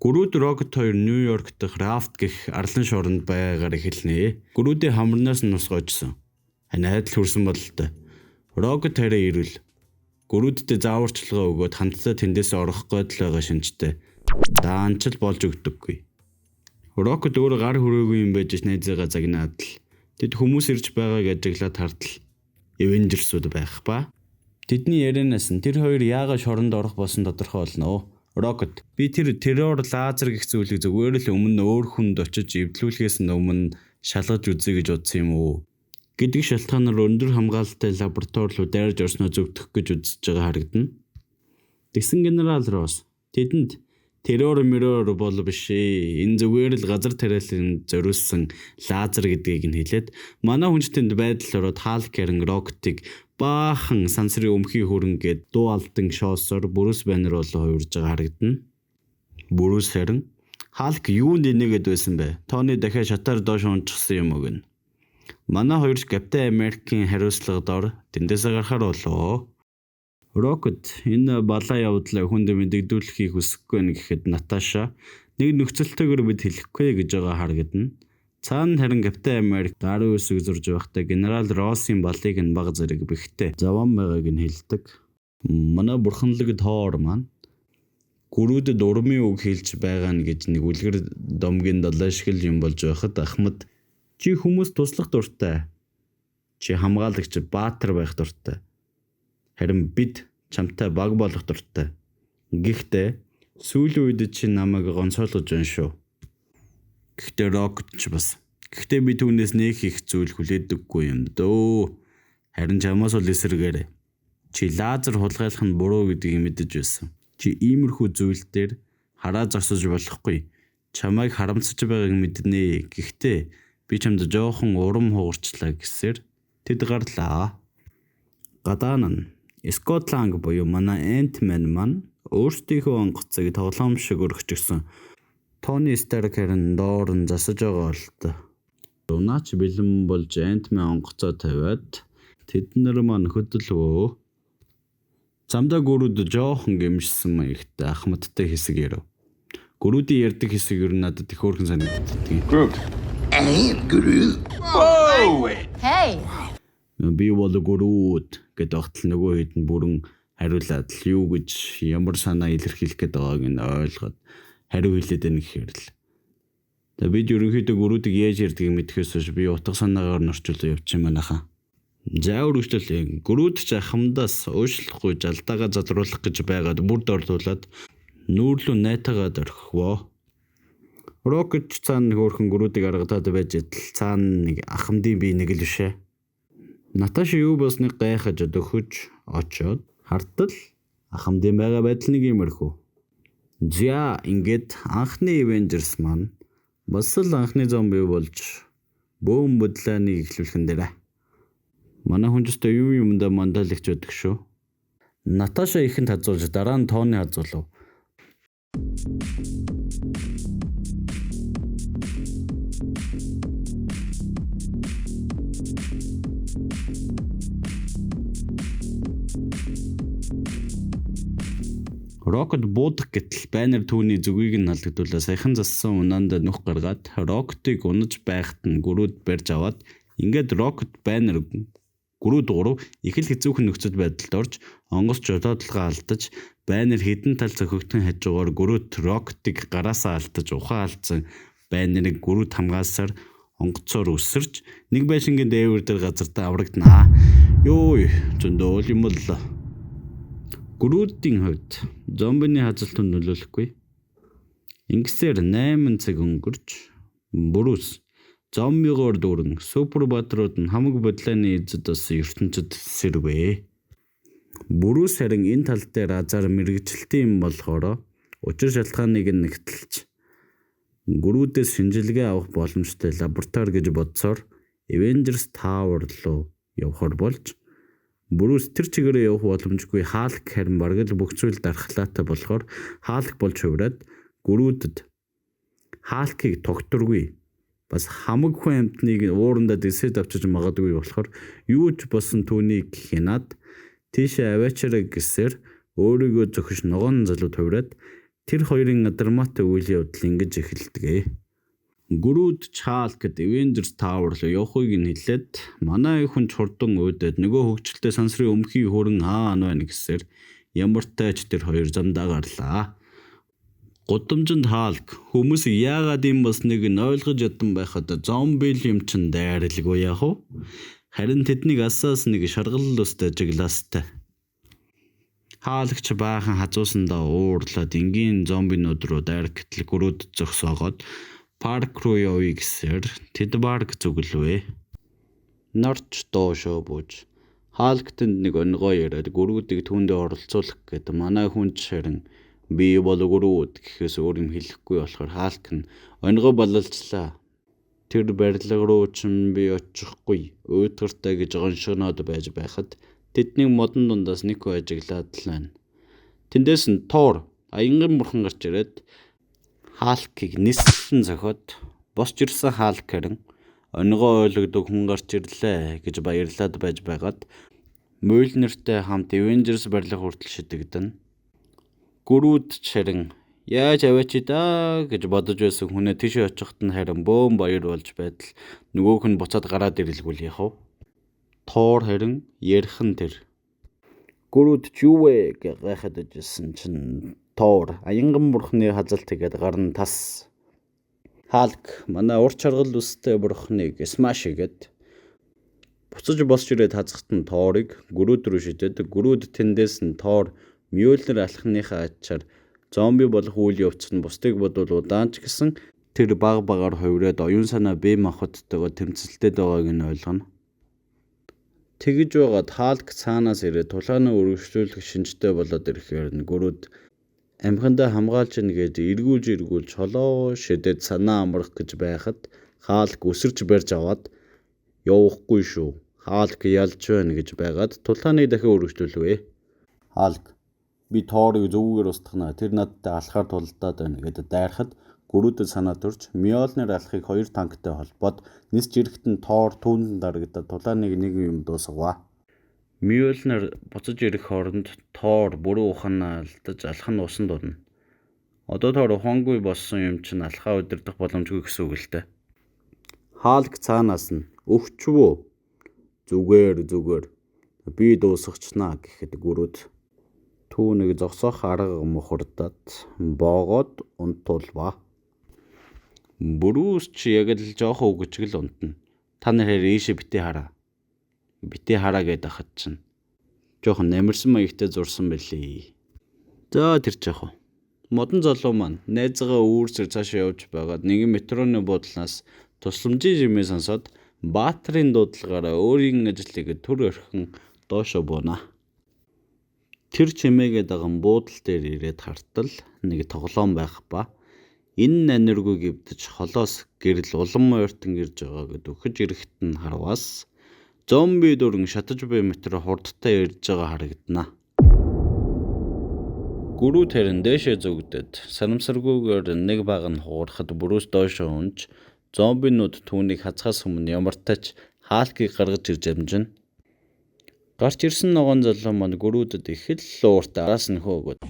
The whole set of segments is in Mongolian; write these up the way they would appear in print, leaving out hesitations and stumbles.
Гүрүүд Рокет 2 Нью-Йорк дахь Рафт гэх арлан шоронд байгаагаар эхэлнэ. Гүрүүдийн хамарнаас нь нусгойжсон. Найдал хүрсэн бололтой. Рокет 2-ыг ирвэл гүрүүдтэй зааварчилгаа өгөөд хамтдаа тэндээс орох гойдол байгаа шинжтэй. Даанчл болж өгдөггүй. Рокет өөрөө гар хүрээгүй юм байж найзаагаа загнаад л тэд хүмүүс ирж байгааг ажиглаад хартал Avengers-ууд байх ба. Тэдний ярианаас нь тэр хоёр яагаад шоронд орох болсон тодорхой болно. Рокет би тэр террор лазер гэх зүйлийг зүгээр л өмнө өөр хүнд очиж эвдлүүлэхээс өмнө шалгаж үзье гэж бодсон юм уу гэдэг шалтгаанаар өндөр хамгаалалттай лаборатори руу дайрж орсноо зөвтгөх гэж үзэж байгаа харагдана. Тэгсэн генерал Росс тэдэнд террор бол биш ээ. Энэ зүгээр л газар тариалан зориулсан лазер гэдгийг нь хэлээд манай хүнчтэнд байдал ороод Халк-ын Рокетыг баахан сансрын өмхий хөрөнгөд дуу алдан шоосоор Брюс Баннер болоо хувирж байгаа харагдана. Брюс харин Халк юунд инегээд байсан бэ? Тони дахиад шатаар доош унчихсан юм уу гэнэ. Манай хоёрч Капитан Америкийн хариуцлагад ор тэндээсээ гарахаар болоо. Рокет энэ балаа явдлаа хүнд мэдэгдүүлэхийг хүсэхгүй нь гэхэд Наташа нэг нөхцөлтэйгээр бид хэлэхгүй гэж байгаа харагдана. Цаана харин Капитан Америк даруй үсэг зурж байхдаа генерал Российн балыг нь баг зэрэг бэхтэй заван байгааг нь хэлдэг. Манай бурханлаг Тоор маань гүрүүдэд урмын үг хэлж байгаа нь гэж нэг үлгэр домгийн далайшгил юм болж байхад Ахмад чи хүмүүс туслах дуртай. Чи хамгаалагч баатар байх дуртай. Харин бид чамтай баг болох дуртай. Гэхдээ сүүлийн үед чи намайг гонцоолгож байна шүү. Гэхдээ Рокет ч бас. Гэхдээ би түүнээс нэг их зүйл хүлээдэггүй юм дөө. Харин чамаас бол эсэргээр. Чи лазер хулгайлах нь буруу гэдгийг мэдэж байсан. Чи иймэрхүү зүйл дээр хараа зогсож болохгүй. Чамайг харамсаж байгааг мэднэ. Гэхдээ би чамд жоохон урам хугарчлаа гэсээр тэд гарлаа. Гадаа нь Скотланд буюу манай Ant-Man маань өөрсдийнхөө онгоцыг тоглоом шиг өргөчихсөн. Тони Старк харин доор нь засаж байгаа л та. Унаач бэлэн болж Ant-Man онгоцоо тавиад тэднэр маань хөдөлвөө. Замдаа гүрүүд жоохон гэмшсэн маягтай Ахмадтай хэсэг ярив. Гүрүүдийн ярьдаг хэсэг ер нь надад их хөөрхөн санагддаг. Groot. Groot. Whoa! Hey! Би бол гүрүүд гэдэг огтл нөгөө хэд нь бүрэн хариулаад л юу гэж ямар санаа илэрхийлэх гээд байгааг нь ойлгоод хариу хэлээд байна гэхээр л. За бид ерөнхийдөө гүрүүдийг яаж ярьдгийг мэдхээс биш би утга санаагаар норчлоо явчих юм анаха. За үргэлжлүүлээ. Гүрүүд ч ахмадаас уушлахгүй жалдаагаа задруулах гэж байгаад бүрд орлуулад нүүрлүү найтагаад орхивоо. Рокет цаана хөөрхөн гүрүүдийг аргадаад байж идэл цаана нэг ахмадын бие нэг л бишээ. Наташа юу болсныг гайхаж өдөхөж очоод хартал ахмадын байгаа байдал нэг юмэрхүү. За ингээд анхны Avengers маань бас л анхны зомби болж бөөм бодлооныг эхлүүлхэн дээрээ. Манай хүнжтэй юу юмдаа мандалагч байдаг шүү. Наташа ихэнд хазуулж дараа нь Тони хазуулав. Рокет буудах гэтэл Баннер түүний зүгийг нь алдагдуулаа саяхан зассан унаанд нүх гаргаад Рокетыг унаж байхад нь гүрүүд барьж аваад ингээд Рокет Баннер гүрүүд гурав их л хэцүүхэн нөхцөл байдалд орж онгоц жолоодлогоо алдаж Баннер хідэн тал зөхөгдөн хажуугаар гүрүүд Рокетыг гараасаа алдаж ухаан алдсан Баннерыг гүрүүд хамгаалсаар онгоцоор үсэрч нэг байшингийн дээвэр дээр газартаа аврагданаа. Йоо зөндөө юм л. Гүрүүдийн хувьд зомбины хазалтанд нөлөөлөхгүй. Ингэсээр 8 цаг өнгөрч Брюс зомбигоор дүүрэн супер баатрууд нь хамаг бодлооны эзэд бас ертөнцид сэрвэ. Брюс харин энэ тал дээр азар мэрэгчлэлтийн юм болохоор учир шалтгааныг нь нэгтэлж гүрүүдээс шинжилгээ авах боломжтой лаборатори гэж бодсоор Avengers Tower руу явхаар болж Брюс тэр чигээрээ явах боломжгүй Халк харин бараг л бүх зүйл дархлаатай болохоор Халк болж хувраад гүрүүдэд Халкийг тогтворгүй бас хамаг хүн амтныг уурандаа дэсэд авчиж магадгүй болохоор юу ч босон түүнийг хянаад тийшээ аваачаараа гэсээр өөрийгөө зөхөж ногоон залууд хувраад Тэр хоёрын драматик үйл явдал ингэж эхэлдэг. Гүрүүд Чаалкд Avengers Tower руу явахыг нь хэлээд манай хүн хурдан өөдөд нөгөө хөвгчлөлтэй сансрын өмхийг хөрөн хаана байна гэсээр ямар тач тэр хоёр замдаа гарлаа. Гудамжинд Халк хүмүүс яагаад юм болсныг нь ойлгож ядсан байхад зомби юм чин дайралгүй яах вэ? Харин тэднийг асаас нэг шаргал устай жиглаастай. Хаалгач баахан хазуусандаа уурлаад энгийн зомбинууд руу дайрах гэтэл гүрүүд зогсоогоод парк руу явъя гэсээр тэд барг зүгэлвэ. Норч доошоо бууж хаалгатанд нэг онгоо яриад гүрүүдийг түүндээ оролцуулах гэдэг манай хүн ширэн би бол гүрүүд гэхээс өөр юм хэлэхгүй болохоор хаалк нь онгоо бололцлаа. Тэр барилга руу ч би очихгүй уйтгартай гэж гоншгоноод байж байхад тэдний модон дундаас нэг ажиглаад л байна. Тэндээс нь Тор аянган бурхан гарч ирээд Халкийг нислэн зохиод босч ирсэн Халк харин онгоо ойлгодог хүн гарч ирлээ гэж баярлаад байж байгаад Мөлнертэй хамт Avengers барилга хүртэл шидэгдэн. Гүрүүд чарин яаж аваач даа гэж бодож байсан хүнээ тийш очихт нь харин бөөн баяр болж байтал нөгөөх нь буцаад гараад ирэлгүй яах вэ? Тор харин ярих нь тэр. Гүрүүд ч юу вэ гэж гайхаад ижсэн чинь Тор аянган бурхны хазалт игээд гарна тас. Халк манай ур чаргал үстэй бурхныг смаш игээд буцаж босч ирээд хазахт нь Торыг гүрүүд рүү шидэд гүрүүд тэндээс нь Тор Мьёлнер алхахныхаа ачаар зомби болох үйл явц нь бусдыг бодвол удаан ч гэсэн тэр баг багаар хувираад оюун санаа бие махбодтойгоо тэмцэлтэд байгааг нь ойлгоно. Тэгж байгаад Халк цаанаас ирээд тулааны өргөжлүүлэх шинжтэй болоод ирэхээр нь гүрүүд амхиндаа хамгаалж ийн гэж эргүүлж холоо шидэд санаа амрах гэж байхад Халк өсөрч барьж аваад явахгүй шүү. Халк ялж байна гэж байгаад тулааныг дахин өргөжлүүлвэ. Халк би Торыг зөвгөр устгана. Тэр надтай алхахаар тулдаад байна гэдэг дайрахад гүрүүдэд санаа төрж Мьёлнер алхахыг хоёр танктай холбоод нисч ирэхэд нь Тор түүнд дарагдаад тулааныг нэг юм дуусгав. Мьёлнер буцаж ирэх хооронд Тор бүрэн ухаанаа алдаж алхах нь усан дурна. Одоо Тор ухаангүй болсон юм чинь алхаа удирдах боломжгүй гэсэн үг л дээ. Халк цаанаас нь өвчвөө зүгээр би дуусгачнаа гэхэд гүрүүд түүнийг зогсоох арга мухардаад боогоод унтуулва. Бүрүүс чи яг л жоох өгчгөл унтна. Та нар ийшээ битээ хараа гэдэг ахад чинь жоохон намирсан маягтай зурсан байлээ. За тэр жоох. Модон залуу маань найзгаа үүрсээр цаашаа явж байгаад нэгэн метроны буудлаас тусламжийн жимээ сонсоод баатрын дуудлагаараа өөрийн ажлыг төр орхин доошоо бууна. Тэр чимээгээ даган буудлын дээр ирээд хартал нэг тоглоом байх ба энэ наниргүй гівдэж холоос гэрэл улам ойртон ирж байгааг өгөж ирэхэд нь харвас зомби дөрөн шатаж буй метро хурдтай ирж байгаа харагдана. Гүрүү тэрэн дээшээ зүгдэд санамсаргүйгээр нэг баг нь хуурахад бүрөөс доошоо унж зомбинууд түүнийг хазахаас өмнө ямар тач Халкийг гаргаж ирж амжина. Гарч ирсэн ногоон залуу маань гүрүүдэд их л уурт араас нь хөөгөөд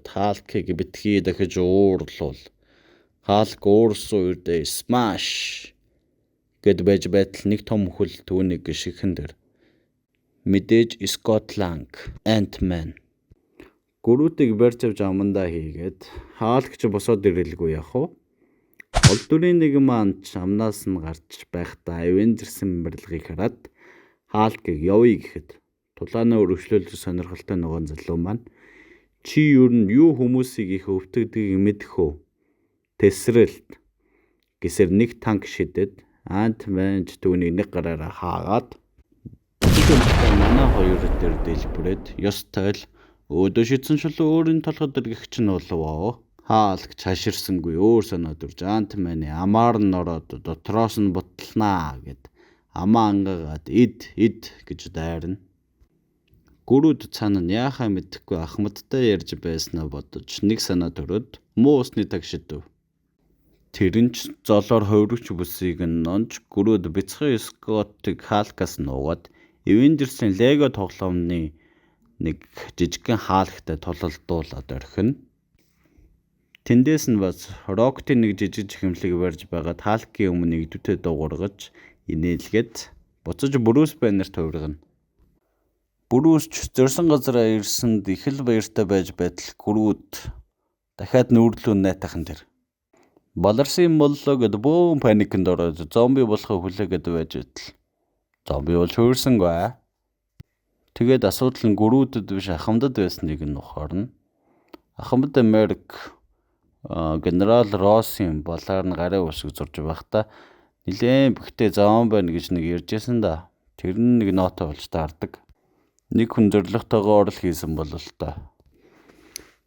Халкийг битгий дахиж уурлуул. Халк уурсан үедээ смаш гэд байж байтал нэг том хөл түүнийг шихэн дээр мэдээж Скотланд Ant-Man гүрүүдийг барьж авч амандаа хийгээд Халкч босоод ирэлгүй яах вэ? Ол дүрийн нэг маань ч амнаас нь гарч байхдаа Avengers-ийн барилгыг хараад Халкийг явъя гэхэд тулааны өргөжлүүлэх сонирхолтой ногоон залуу маань чи юу хүмүүсийг их өвтгдгийг мэдэх үү? Тэсрэлт гэсэр нэг танк шидэд Ant-Man түүний нэг гараараа хаагаад манай хоёр дээр дэлбэрээд ёстой л өөдөө шидсэн шулуу өөрийн толгойд дэргэгч нь болов. Халк цааширсангүй өөр санаа төрж Ant-Man-ы амаар нь ороод дотроос нь бутлнаа гэд амаа ангаагаад ид гэж дайрна. Гүрүүд цаана нь яахаа мэдэхгүй ахмадтай ярьж байснаа бодож нэг санаа төрөд муу усны таг шидэв. Тэр нь ч золоор хувирч бүсийг нь нонж гүрүүд бяцхан Скоттыг Халкаас нуугаад Avengers-ийн Lego тоглоомны нэг жижигхэн хаалгатай тулалдуулаад орхино. Тэндээс нь бас Рокетын нэг жижиг чихэмлэг барьж байгаа таалкийн өмнө нэгдүтэй дуугаргаж инээлгээд буцаж Брюс Баннерт хувиргана. Брюс ч зорьсон газараа ирсэнд их л баяртай байж байтал Грут дахиад нүүрлүү найтахан тэр. Баларсын боллогод бөөн паникнд ороод зомби болохыг хүлээгээд байж байтал зомби бол хуурсангүй. Тэгээд асуудал нь Грутэд биш ахмадад байсныг нь ухаарна. Ахмад Америк генерал Российн балаар нь гарын усыг зурж байхдаа нилээн бөхтэй зам байна гэж нэг ярьжсэн да. Тэр нь нэг ноото болж таардаг. Нэг хүн зоригтойгоо орол хийсэн бол л та.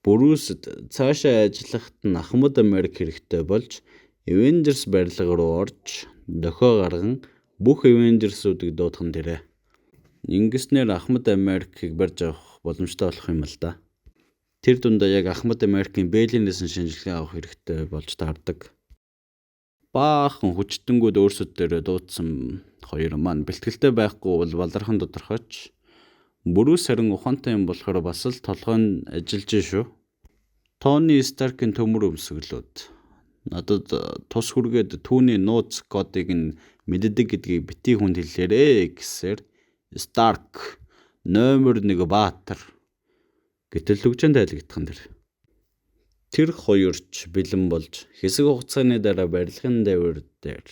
Брюс цаашаа ажиллахад нь Ахмад Америк хэрэгтэй болж Avengers барилга руу орж дохио гарган бүх Avengers-уудыг дуудхан дээрээ. Ингэснээр Ахмад Америкийг барьж авах боломжтой болох юм л да. Тэр дундаа яг Ахмад Америкийн Бэлинээс шинжилгээ авах хэрэгтэй болж таардаг. Баахан хүчтэнгүүд өөрсөддөө дуудсан хоёр маань бэлтгэлтэй байхгүй бол балархан тодорхойч. Брюс харин ухаантай юм болохоор бас л толгойн ажиллаж шүү. Тони Старкийн төмөр өмсгөлүүд надад тус хүргээд түүний нууц кодыг нь мэддэг гэдгийг битгий хүнд хэлээрээ гэсээр Старк номер 1 баатар гэтэл лүгжэн тайлгдхан дэр. Тэр хоёрч бэлэн болж хэсэг хугацааны дараа барилгын давир дээр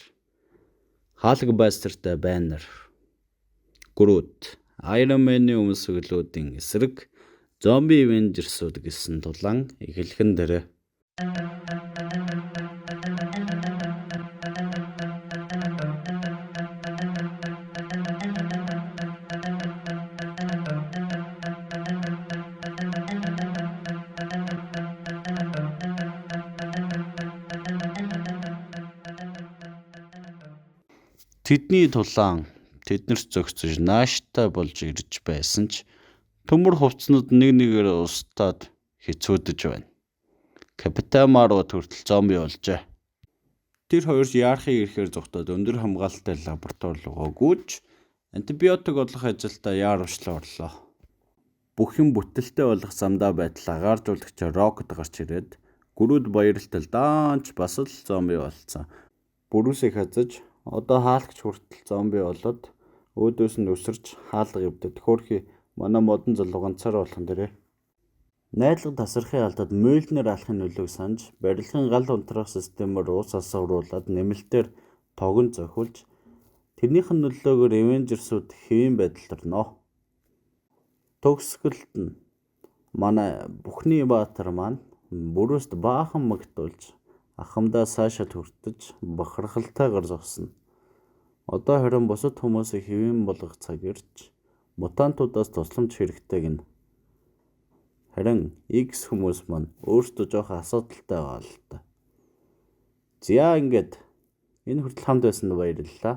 Халкбастертай Баннер, Грут, Iron Man-ийн өмсгөлүүдийн эсрэг зомби Avengers-ууд гэсэн тулаан эхлэхэн дээрээ. Тэдний тулаан тэднэрт зогсож нааштай болж ирж байсан ч төмөр хувцснууд нэг нэгээр устдаад хэцүүдэж байна. Капитан Марвел хүртэл зомби болжээ. Тэр хоёрч яарахыг ирэхээр зогтоод өндөр хамгаалалттай лаборатори руу гүйж антибиотик олох ажилдаа яарвчлаа орлоо. Бүх юм бүтэлтэй болох замдаа байтал агааржуулагч Рокет гарч ирээд Грут баярлтал даанч бас л зомби болсон. Брюсийг хазаж одоо хаалгач хүртэл зомби болоод өөдөөс нь өсөрч хаалга өвдөд хөөрхи манай модон залуу ганцаар болох нь дээрээ. Найдлага тасархын алдад Мөлнер алхахын нөлөөг санаж барилгын гал унтраах системээр ус асууруулад нэмэлтээр тогон зохиулж тэрнийх нь нөлөөгөөр Avengers-ууд хэвийн байдалд орно. Төгсгөлд нь манай бүхний баатар маань Брюст баахан магтуулж ахмадаа цаашаа түртэж бахархалтайгаар зогсно. Одоо харин бусад хүмүүсийг хэвэн болгох цаг ирж мутантуудаас тусламж хэрэгтэй гэнэ. Харин X хүмүүс маань өөрсдөө жоох асуудалтай байгаа л та. За ингээд энэ хүртэл хамт байсанд баярлалаа.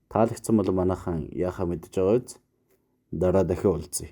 Таалагдсан бол манайхан яхаа мэдж байгаа биз? Дараа дахин уулзъя.